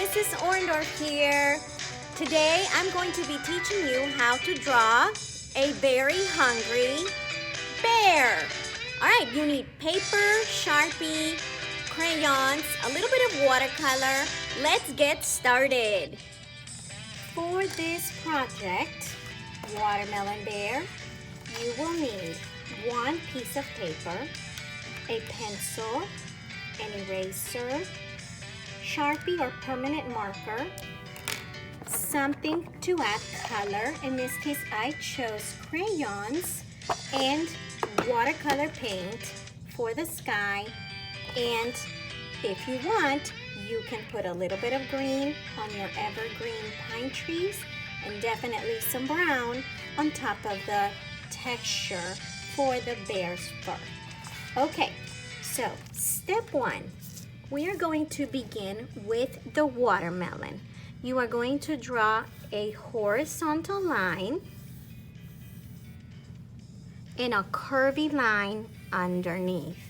Mrs. Orndorff here. Today I'm going to be teaching you how to draw a very hungry bear. Alright, you need paper, Sharpie, crayons, a little bit of watercolor. Let's get started. For this project, Watermelon Bear, you will need one piece of paper, a pencil, an eraser, Sharpie or permanent marker, something to add color. In this case, I chose crayons and watercolor paint for the sky. And if you want, you can put a little bit of green on your evergreen pine trees and definitely some brown on top of the texture for the bear's fur. Okay, so step one. We are going to begin with the watermelon. You are going to draw a horizontal line and a curvy line underneath.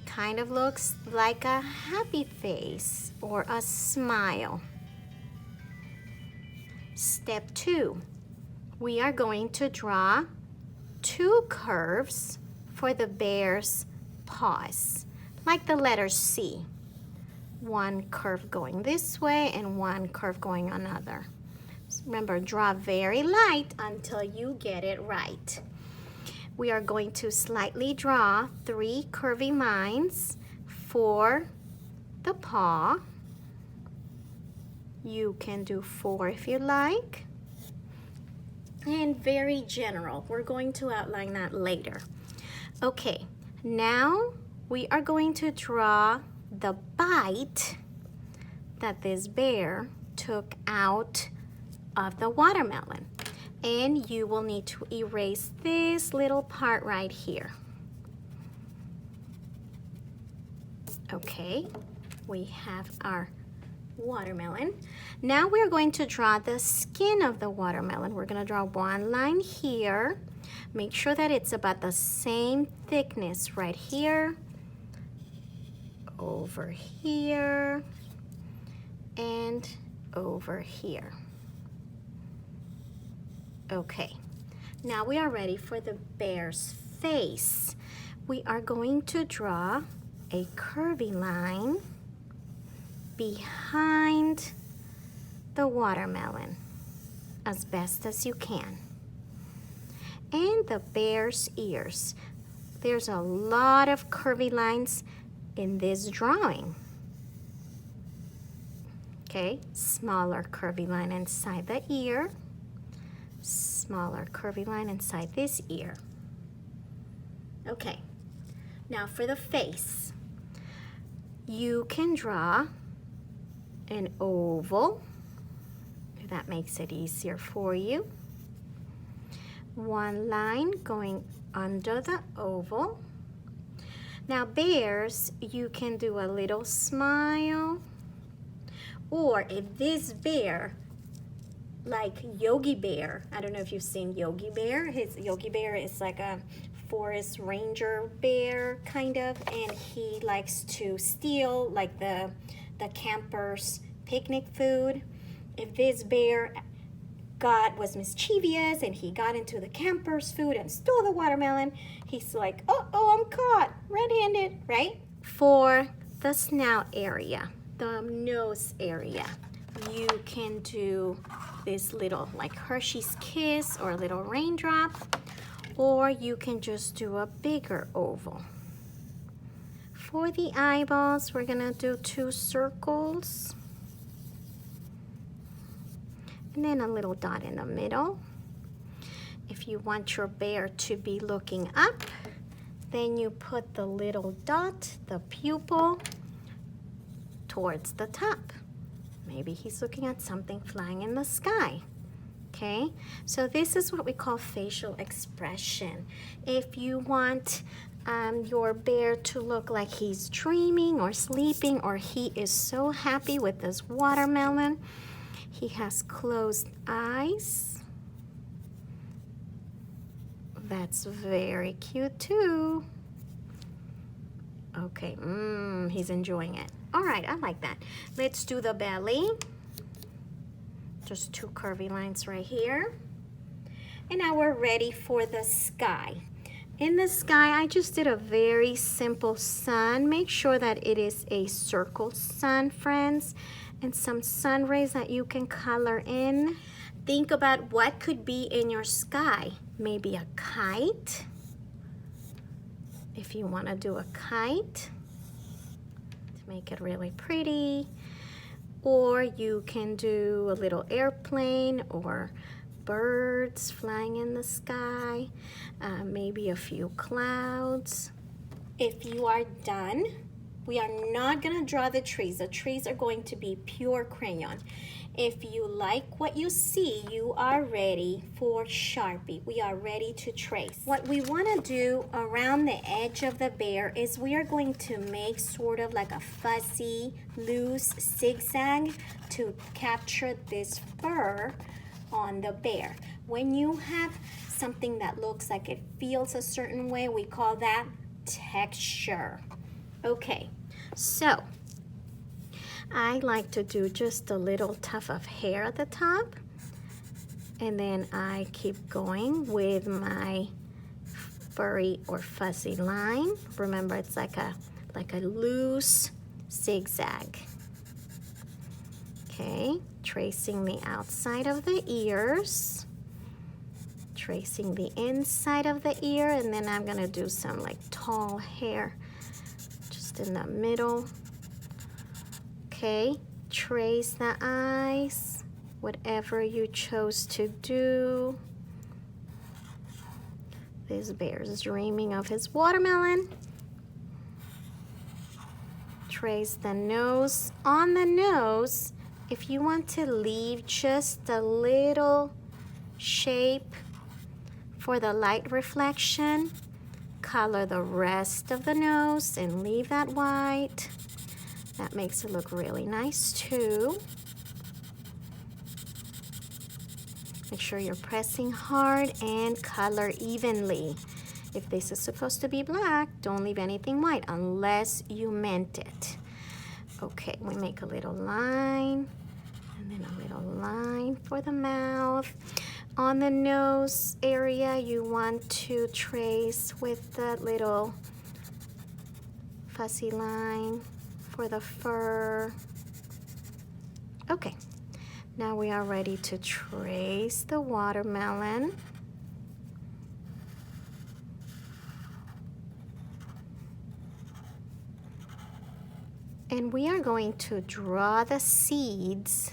Kind of looks like a happy face or a smile. Step two, we are going to draw two curves for the bear's paws, like the letter C. One curve going this way and one curve going another. Remember, draw very light until you get it right. We are going to slightly draw 3 curvy lines for the paw. You can do 4 if you like. And very general. We're going to outline that later. Okay, now we are going to draw the bite that this bear took out of the watermelon. And you will need to erase this little part right here. Okay, we have our watermelon. Now we're going to draw the skin of the watermelon. We're going to draw one line here. Make sure that it's about the same thickness right here, over here, and over here. Okay, now we are ready for the bear's face. We are going to draw a curvy line behind the watermelon as best as you can. And the bear's ears. There's a lot of curvy lines in this drawing. Okay, smaller curvy line inside the ear, smaller curvy line inside this ear. Okay, now for the face. You can draw an oval, if that makes it easier for you. One line going under the oval. Now bears, you can do a little smile, or if this bear, like Yogi Bear, I don't know if you've seen Yogi Bear. Yogi Bear is like a forest ranger bear kind of, and he likes to steal like the campers' picnic food. If this bear was mischievous and he got into the campers' food and stole the watermelon, he's like, oh, I'm caught red-handed, right? For the snout area, the nose area, you can do this little like Hershey's Kiss or a little raindrop, or you can just do a bigger oval. For the eyeballs, we're gonna do 2 circles and then a little dot in the middle. If you want your bear to be looking up, then you put the little dot, the pupil, towards the top. Maybe he's looking at something flying in the sky. Okay, so this is what we call facial expression. If you want your bear to look like he's dreaming or sleeping, or he is so happy with this watermelon, he has closed eyes. That's very cute too. Okay, he's enjoying it. All right, I like that. Let's do the belly. Just 2 curvy lines right here. And now we're ready for the sky. In the sky, I just did a very simple sun. Make sure that it is a circle sun, friends, and some sun rays that you can color in. Think about what could be in your sky. Maybe a kite. If you want to do a kite to make it really pretty. Or you can do a little airplane or birds flying in the sky, maybe a few clouds. If you are done, we are not gonna draw the trees. The trees are going to be pure crayon. If you like what you see, you are ready for Sharpie. We are ready to trace. What we wanna do around the edge of the bear is we are going to make sort of like a fuzzy, loose zigzag to capture this fur on the bear. When you have something that looks like it feels a certain way, we call that texture. Okay, so I like to do just a little tuft of hair at the top, and then I keep going with my furry or fuzzy line. Remember, it's like a loose zigzag. Okay, tracing the outside of the ears, tracing the inside of the ear, and then I'm gonna do some like tall hair just in the middle. Okay, trace the eyes, whatever you chose to do. This bear is dreaming of his watermelon. Trace the nose. On the nose, if you want to leave just a little shape for the light reflection, color the rest of the nose and leave that white. That makes it look really nice too. Make sure you're pressing hard and color evenly. If this is supposed to be black, don't leave anything white unless you meant it. Okay, we make a little line and then a little line for the mouth. On the nose area, you want to trace with that little fuzzy line for the fur. Okay, now we are ready to trace the watermelon. And we are going to draw the seeds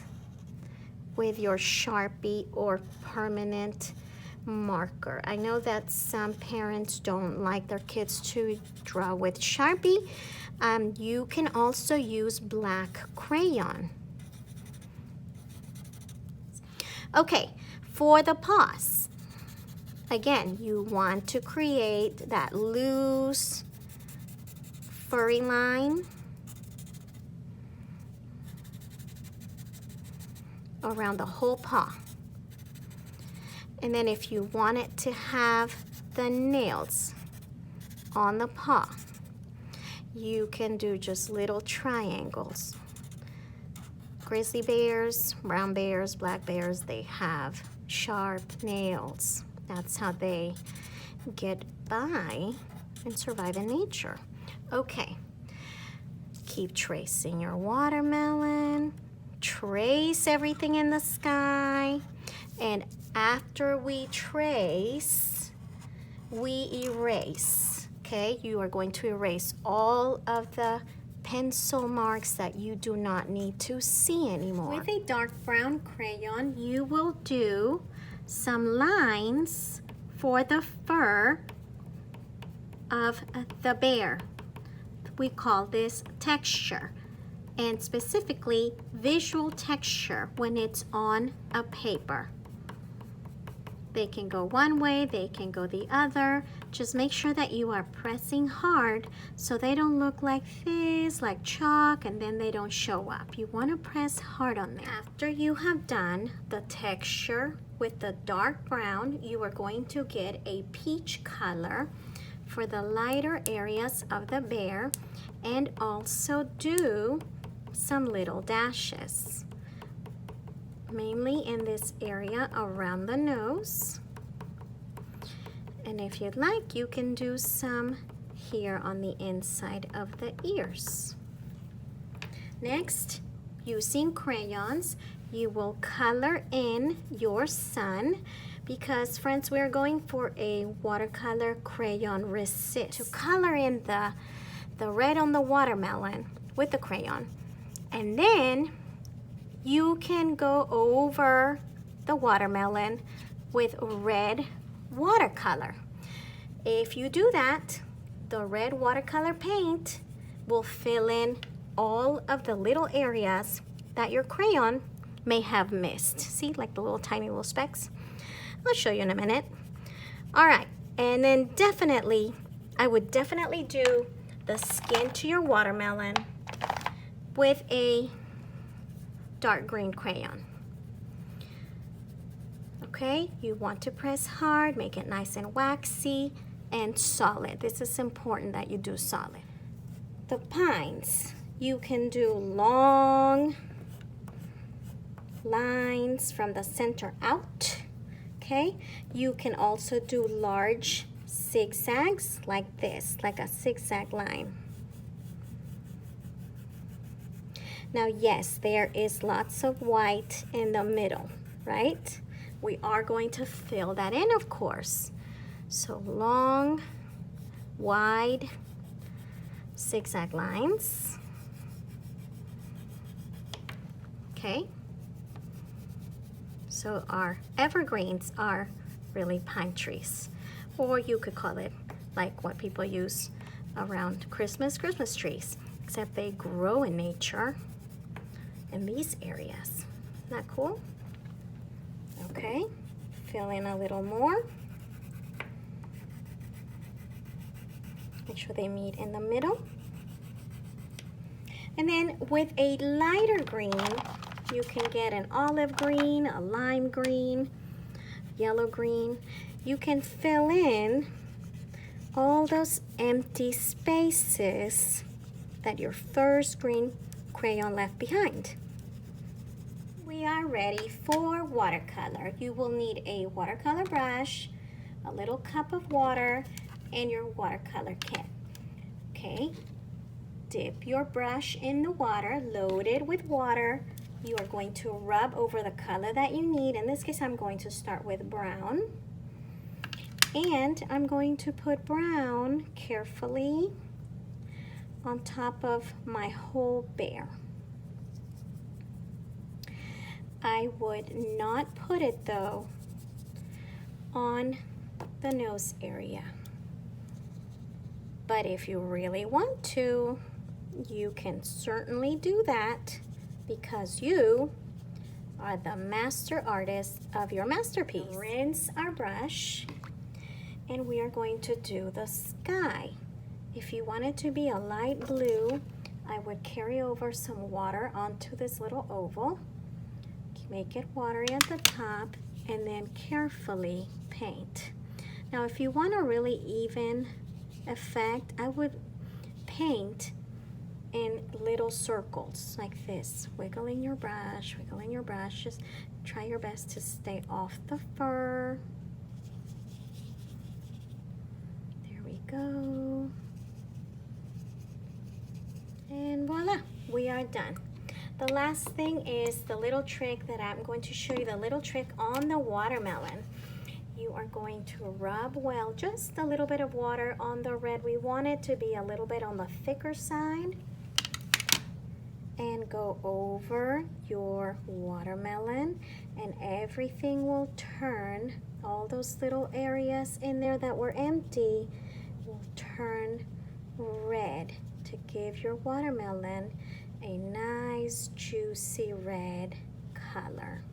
with your Sharpie or permanent marker. I know that some parents don't like their kids to draw with Sharpie. You can also use black crayon. Okay, for the paws, again, you want to create that loose furry line around the whole paw. And then if you want it to have the nails on the paw, you can do just little triangles. Grizzly bears, brown bears, black bears, they have sharp nails. That's how they get by and survive in nature. Okay, keep tracing your watermelon. Trace everything in the sky, and after we trace, we erase. Okay, you are going to erase all of the pencil marks that you do not need to see anymore. With a dark brown crayon, you will do some lines for the fur of the bear. We call this texture, and specifically visual texture when it's on a paper. They can go one way, they can go the other. Just make sure that you are pressing hard so they don't look like this, like chalk, and then they don't show up. You want to press hard on them. After you have done the texture with the dark brown, you are going to get a peach color for the lighter areas of the bear and also do some little dashes, mainly in this area around the nose. And if you'd like, you can do some here on the inside of the ears. Next, using crayons, you will color in your sun because, friends, we're going for a watercolor crayon resist. To color in the red on the watermelon with the crayon. And then you can go over the watermelon with red watercolor. If you do that, the red watercolor paint will fill in all of the little areas that your crayon may have missed. See, like the little tiny little specks? I'll show you in a minute. All right, and then I would definitely do the skin to your watermelon with a dark green crayon. Okay, you want to press hard, make it nice and waxy and solid. This is important that you do solid. The pines, you can do long lines from the center out. Okay, you can also do large zigzags like this, like a zigzag line. Now, yes, there is lots of white in the middle, right? We are going to fill that in, of course. So long, wide zigzag lines. Okay. So our evergreens are really pine trees, or you could call it like what people use around Christmas trees, except they grow in nature in these areas. Isn't that cool? Okay, fill in a little more. Make sure they meet in the middle. And then with a lighter green, you can get an olive green, a lime green, yellow green. You can fill in all those empty spaces that your first green crayon left behind. We are ready for watercolor. You will need a watercolor brush, a little cup of water, and your watercolor kit. Okay, dip your brush in the water, load it with water. You are going to rub over the color that you need. In this case, I'm going to start with brown. And I'm going to put brown carefully on top of my whole bear. I would not put it, though, on the nose area. But if you really want to, you can certainly do that, because you are the master artist of your masterpiece. Rinse our brush, and we are going to do the sky. If you want it to be a light blue, I would carry over some water onto this little oval, make it watery at the top, and then carefully paint. Now, if you want a really even effect, I would paint in little circles like this, wiggling your brush, just try your best to stay off the fur. There we go. And voila, we are done. The last thing is the little trick that I'm going to show you, the little trick on the watermelon. You are going to rub well, just a little bit of water on the red. We want it to be a little bit on the thicker side. And go over your watermelon, and everything will turn. All those little areas in there that were empty will turn red to give your watermelon a nice juicy red color.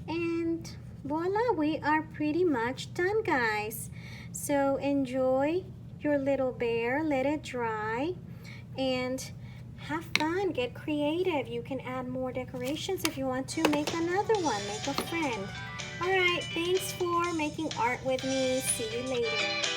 And voila, we are pretty much done, guys. So enjoy your little bear, let it dry, and have fun, get creative. You can add more decorations if you want to. Make another one, make a friend. All right, thanks for making art with me. See you later.